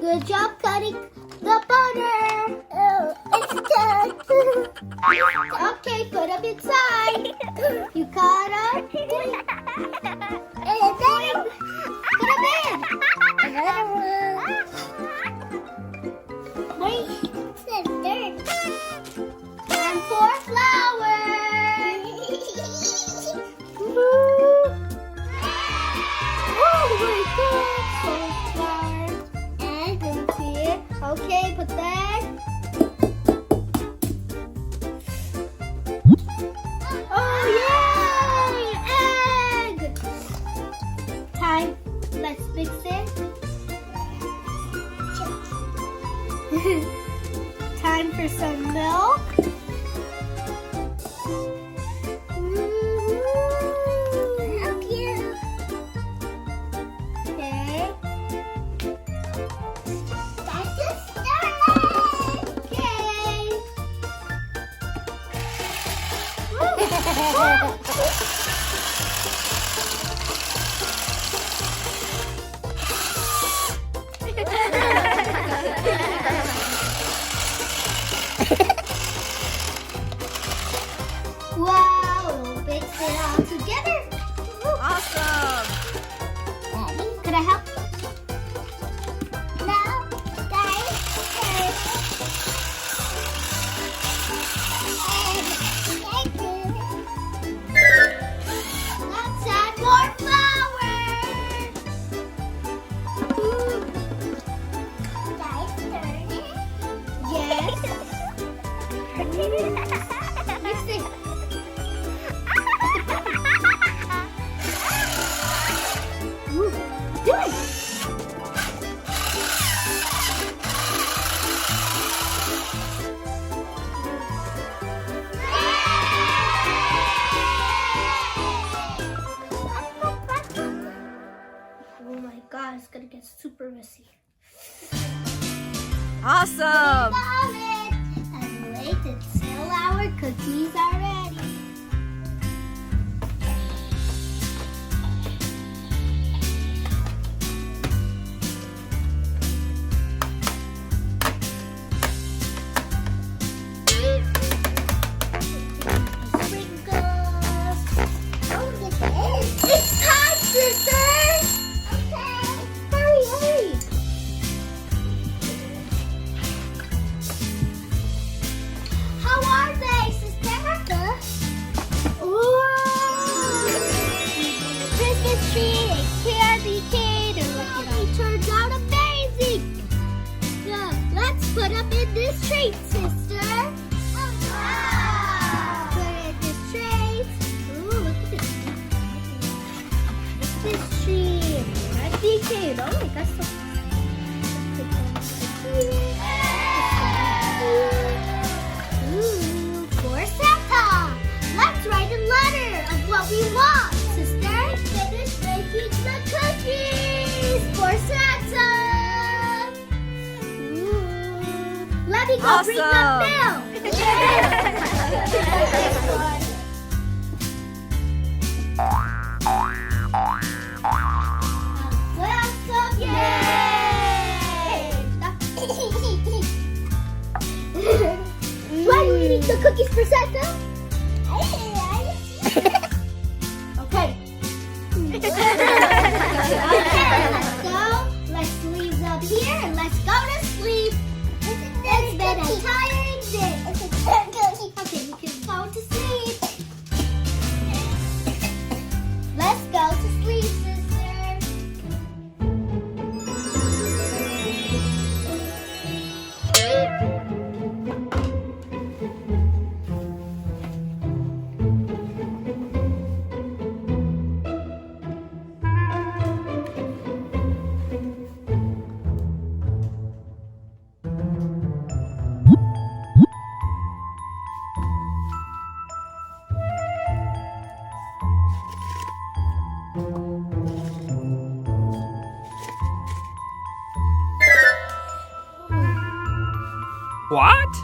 Good job cutting the butter. Oh, it's done. Okay, put them inside. You cut them. And then put them in. Another one. Wait, it's the third. And 4 flowers. Oh my God. Okay, put that. Oh, yay! Egg! Time. Let's mix it. Time for some milk. Wow, we'll mix it all together. Awesome. Daddy, could I help? No, guys. Let's add more flour. Guys, turn it. Yes. Mix it. Ooh, do it. Oh my God, it's gonna get super messy. Awesome. And wait until our cookies are ready. Sprinkles. Oh, it's time, sisters. Okay. Hurry. How are they, Sister? Good. Ooh. Christmas tree and candy cane. And look, it turned out amazing. Yeah, let's put them in this tray, sister. Wow. Put it in this tray. Ooh, look at this. This tree. Candy cane. Oh my gosh. For Santa. Let's write a letter of what we want, sister. Finish making the cookies for Santa. Let me go bring the milk. Welcome, yay! Why are you eating the cookies for Santa? Okay. Okay, let's go. Let's leave them here and let's go to sleep. It's been a tiring day. Okay, you can go to sleep. Let's go to sleep, sister. What?